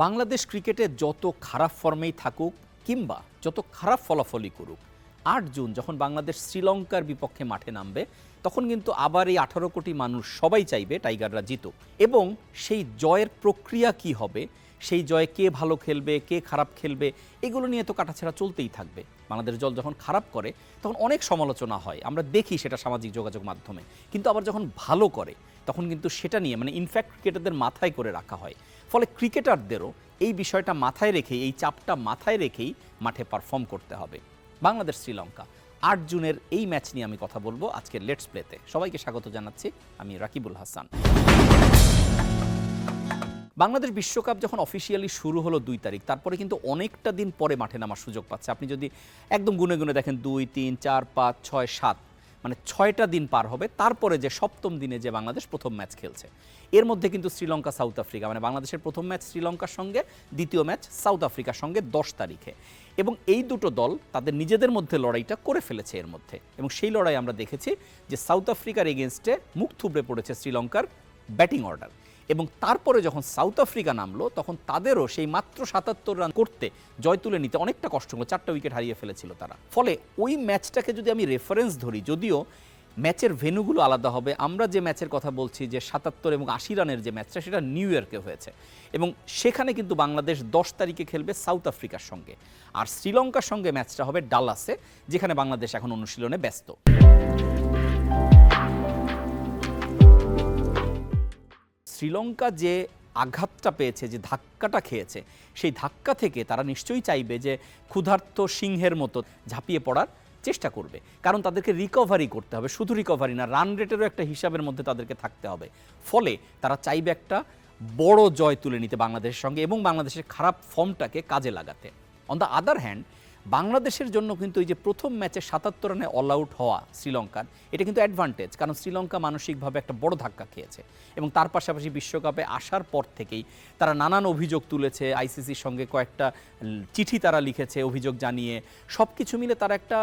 বাংলাদেশ ক্রিকেটে যত খারাপ ফর্মেই থাকুক কিংবা যত খারাপ ফলাফলই করুক, ৮ জুন যখন বাংলাদেশ শ্রীলঙ্কার বিপক্ষে মাঠে নামবে তখন কিন্তু আবার এই ১৮ কোটি মানুষ সবাই চাইবে টাইগাররা জিতুক। এবং সেই জয়ের প্রক্রিয়া কি হবে, সেই জয়ে কে ভালো খেলবে কে খারাপ খেলবে, এগুলো নিয়ে তো কাটাছেঁড়া চলতেই থাকবে। বাংলাদেশ দল যখন খারাপ করে তখন অনেক সমালোচনা হয়, আমরা দেখি সেটা সামাজিক যোগাযোগ মাধ্যমে, কিন্তু আবার যখন ভালো করে তখন কিন্তু সেটা নিয়ে ইনফ্যাক্ট ক্রিকেটারদের মাথায় করে রাখা হয়। ফলে ক্রিকেটারদেরও এই বিষয়টা মাথায় রেখেই, এই চাপটা মাথায় রেখেই মাঠে পারফর্ম করতে হবে। বাংলাদেশ শ্রীলঙ্কা ৮ জুনের এই ম্যাচ নিয়ে আমি কথা বলবো আজকের লেটস প্লেতে। সবাইকে স্বাগত জানাচ্ছি, আমি রাকিবুল হাসান। বাংলাদেশ বিশ্বকাপ যখন অফিসিয়ালি শুরু হলো ২ তারিখ, তারপরে কিন্তু অনেকটা দিন পরে মাঠে নামার সুযোগ পাচ্ছে। আপনি যদি একদম গুনে গুনে দেখেন ২, ৩, ৪, ৫, ৬, ৭ ৬টা দিন পার হবে, তারপরে যে সপ্তম দিনে যে বাংলাদেশ প্রথম ম্যাচ খেলছে। এর মধ্যে কিন্তু শ্রীলঙ্কা সাউথ আফ্রিকা, বাংলাদেশের প্রথম ম্যাচ শ্রীলঙ্কার সঙ্গে, দ্বিতীয় ম্যাচ সাউথ আফ্রিকার সঙ্গে ১০ তারিখে। এবং এই দুটো দল তাদের নিজেদের মধ্যে লড়াইটা করে ফেলেছে এর মধ্যে, এবং সেই লড়াই আমরা দেখেছি যে সাউথ আফ্রিকার এগেনস্টে মুখ থুবড়ে পড়েছে শ্রীলঙ্কার ব্যাটিং অর্ডার। এবং তারপরে যখন সাউথ আফ্রিকা নামলো তখন তাদেরও সেই মাত্র ৭৭ রান করতে, জয় তুলে নিতে অনেকটা কষ্ট হলো, ৪টা উইকেট হারিয়ে ফেলেছিল তারা। ফলে ওই ম্যাচটাকে যদি আমি রেফারেন্স ধরি, যদিও ম্যাচের ভেন্যুগুলো আলাদা হবে, আমরা যে ম্যাচের কথা বলছি যে ৭৭ এবং ৮০ রানের যে ম্যাচটা, সেটা নিউ ইয়র্কে হয়েছে, এবং সেখানে কিন্তু বাংলাদেশ ১০ তারিখে খেলবে সাউথ আফ্রিকার সঙ্গে। আর শ্রীলঙ্কার সঙ্গে ম্যাচটা হবে ডালাসে, যেখানে বাংলাদেশ এখন অনুশীলনে ব্যস্ত। শ্রীলঙ্কা যে আঘাতটা পেয়েছে, যে ধাক্কাটা খেয়েছে, সেই ধাক্কা থেকে তারা নিশ্চয়ই চাইবে যে ক্ষুধার্ত সিংহের মতো ঝাঁপিয়ে পড়ার চেষ্টা করবে, কারণ তাদেরকে রিকভারি করতে হবে। শুধু রিকভারি না, রান রেটেরও একটা হিসাবের মধ্যে তাদেরকে থাকতে হবে। ফলে তারা চাইবে একটা বড় জয় তুলে নিতে বাংলাদেশের সঙ্গে, এবং বাংলাদেশের খারাপ ফর্মটাকে কাজে লাগাতে। অন দ্য আদার হ্যান্ড, বাংলাদেশের জন্য কিন্তু এই যে প্রথম ম্যাচে ৭৭ রানে অল আউট হওয়া শ্রীলঙ্কার, এটা কিন্তু অ্যাডভান্টেজ, কারণ শ্রীলঙ্কা মানসিকভাবে একটা বড় ধাক্কা খেয়েছে। এবং তার পাশাপাশি বিশ্বকাপে আসার পর থেকেই তারা নানান অভিযোগ তুলেছে, আইসিসির সঙ্গে কয়েকটা চিঠি তারা লিখেছে অভিযোগ জানিয়ে। সব কিছু মিলে তারা একটা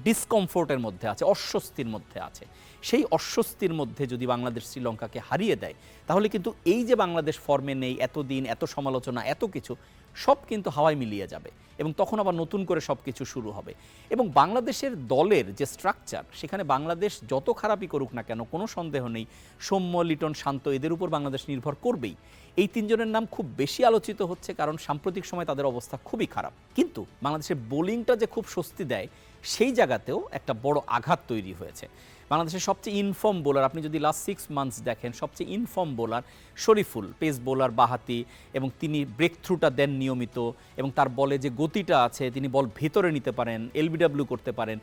ডিসকমফোর্টের মধ্যে আছে, অস্বস্তির মধ্যে আছে। সেই অস্বস্তির মধ্যে যদি বাংলাদেশ শ্রীলঙ্কাকে হারিয়ে দেয়, তাহলে কিন্তু এই যে বাংলাদেশ ফর্মে নেই, এতদিন এত সমালোচনা, এত কিছু সব কিন্তু হাওয়ায় মিলিয়ে যাবে, এবং তখন আবার নতুন করে সব কিছু শুরু হবে। এবং বাংলাদেশের দলের যে স্ট্রাকচার, সেখানে বাংলাদেশ যত খারাপই করুক না কেন, কোনো সন্দেহ নেই সৌম্য, লিটন, শান্ত, এদের উপর বাংলাদেশ নির্ভর করবেই। এই তিনজনের নাম খুব বেশি আলোচিত হচ্ছে, কারণ সাম্প্রতিক সময় তাদের অবস্থা খুবই খারাপ। কিন্তু বাংলাদেশের বোলিংটা যে খুব স্বস্তি দেয়, সেই জায়গাতেও একটা বড় আঘাত তৈরি হয়েছে। বাংলাদেশের সবচেয়ে ইনফর্ম বোলার, আপনি যদি লাস্ট 6 মান্থস দেখেন, সবচেয়ে inform bowler Shoriful, pace bowler বাঁহাতি, এবং তিনি ব্রেক থ্রুটা দেন নিয়মিত, এবং তার বলে যে গতিটা আছে, তিনি বল ভেতরে নিতে পারেন, এলবিডব্লিউ করতে পারেন।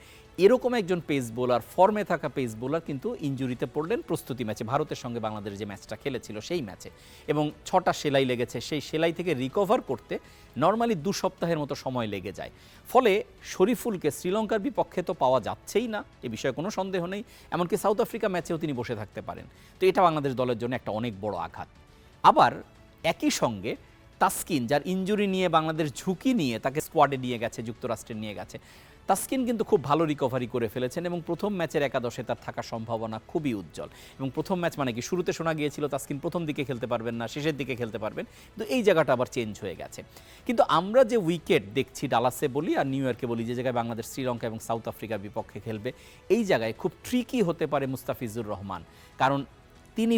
এরকম একজন পেস বোলার, ফর্মে থাকা পেস বোলার কিন্তু ইনজুরিতে পড়লেন প্রস্তুতি ম্যাচে, ভারতের সঙ্গে বাংলাদেশ যে ম্যাচটা খেলেছিল সেই ম্যাচে, এবং 6টা সেলাই লেগেছে। সেই সেলাই থেকে রিকভার করতে নর্মালি 2 সপ্তাহের মতো সময় লেগে যায়। ফলে শরীফুলকে শ্রীলঙ্কার বিপক্ষে তো পাওয়া যাচ্ছেই না, এ বিষয়ে কোনো সন্দেহ নেই। এমনকি সাউথ আফ্রিকা ম্যাচেও তিনি বসে থাকতে পারেন। তো এটা বাংলাদেশ দলের জন্য একটা অনেক বড় আঘাত। আবার একই সঙ্গে তাসকিন, যার ইনজুরি নিয়ে বাংলাদেশ ঝুঁকি নিয়ে তাকে স্কোয়াডে নিয়ে গেছে, যুক্তরাষ্ট্রে নিয়ে গেছে, তাসকিন কিন্তু খুব ভালো রিকভারি করে ফেলেছেন, এবং প্রথম ম্যাচের একাদশে তার থাকার সম্ভাবনা খুবই উজ্জ্বল। এবং প্রথম ম্যাচ কি, শুরুতে শোনা গিয়েছিল তাসকিন প্রথম দিকে খেলতে পারবেন না, শেষের দিকে খেলতে পারবেন, কিন্তু এই জায়গাটা আবার চেঞ্জ হয়ে গেছে। কিন্তু আমরা যে উইকেট দেখছি ডালাসে বলি আর নিউ ইয়র্কে বলি, যে জায়গায় বাংলাদেশ শ্রীলঙ্কা এবং সাউথ আফ্রিকার বিপক্ষে খেলবে, এই জায়গায় খুব ট্রিকি হতে পারে মুস্তাফিজুর রহমান, কারণ তিনি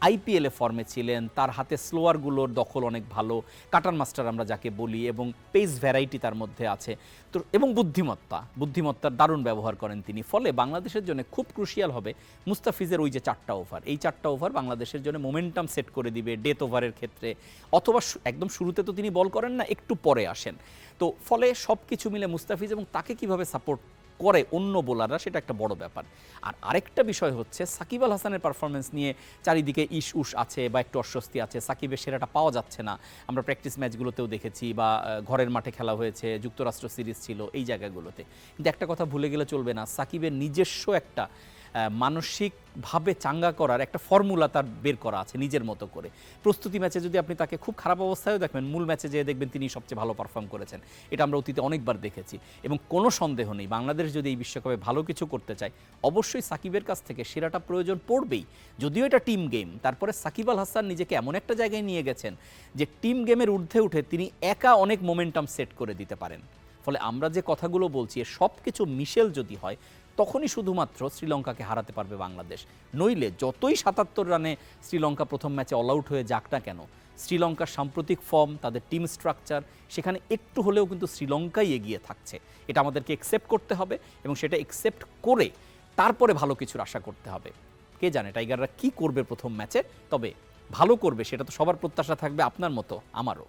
আইপিএলে ফর্মে ছিলেন, তার হাতে স্লোয়ারগুলোর দখল অনেক ভালো, কাটার মাস্টার আমরা যাকে বলি, এবং পেস ভ্যারাইটি তার মধ্যে আছে, তো এবং বুদ্ধিমত্তার দারুণ ব্যবহার করেন তিনি। ফলে বাংলাদেশের জন্য খুব ক্রুশিয়াল হবে মুস্তাফিজের ওই যে 4টা ওভার, এই 4টা ওভার বাংলাদেশের জন্য মোমেন্টাম সেট করে দিবে ডেথ ওভারের ক্ষেত্রে, অথবা একদম শুরুতে তো তিনি বল করেন না, একটু পরে আসেন। তো ফলে সব কিছু মিলে মুস্তাফিজ এবং তাকে কিভাবে সাপোর্ট করে অন্য বোলাররা, সেটা একটা বড় ব্যাপার। আর আরেকটা বিষয় হচ্ছে সাকিব আল হাসানের পারফরমেন্স নিয়ে চারিদিকে উস আছে, বা একটু অস্বস্তি আছে। সাকিবের সেরাটা পাওয়া যাচ্ছে না, আমরা প্র্যাকটিস ম্যাচগুলোতেও দেখেছি, বা ঘরের মাঠে খেলা হয়েছে, যুক্তরাষ্ট্র সিরিজ ছিল, এই জায়গাগুলোতে। কিন্তু একটা কথা ভুলে গেলে চলবে না, সাকিবের নিজস্ব একটা মানসিকভাবে চাঙ্গা করার একটা ফর্মুলা তার বের করা আছে নিজের মতো করে। প্রস্তুতি ম্যাচে যদি আপনি তাকে খুব খারাপ অবস্থায়ও দেখবেন, মূল ম্যাচে যেয়ে দেখবেন তিনি সবচেয়ে ভালো পারফর্ম করেছেন। এটা আমরা অতীতে অনেকবার দেখেছি এবং কোনো সন্দেহ নেই বাংলাদেশ যদি এই বিশ্বকাপে ভালো কিছু করতে চায় অবশ্যই সাকিবের কাছ থেকে সেরাটা প্রয়োজন পড়বেই। যদিও এটা টিম গেম, তারপরে সাকিব আল হাসান নিজেকে এমন একটা জায়গায় নিয়ে গেছেন যে টিম গেমের ঊর্ধ্বে উঠে তিনি একা অনেক মোমেন্টাম সেট করে দিতে পারেন। ফলে আমরা যে কথাগুলো বলছি সব কিছু মিশেল যদি হয় তখনই শুধুমাত্র শ্রীলঙ্কাকে হারাতে পারবে বাংলাদেশ। নইলে যতই ৭৭ রানে শ্রীলঙ্কা প্রথম ম্যাচে অল আউট হয়ে যাক না কেন, শ্রীলঙ্কার সাম্প্রতিক ফর্ম, তাদের টিম স্ট্রাকচার, সেখানে একটু হলেও কিন্তু শ্রীলঙ্কাই এগিয়ে থাকছে। এটা আমাদেরকে একসেপ্ট করতে হবে এবং সেটা একসেপ্ট করে তারপরে ভালো কিছুর আশা করতে হবে। কে জানে টাইগাররা কি করবে প্রথম ম্যাচে, তবে ভালো করবে সেটা তো সবার প্রত্যাশা থাকবে, আপনার মতো আমারও।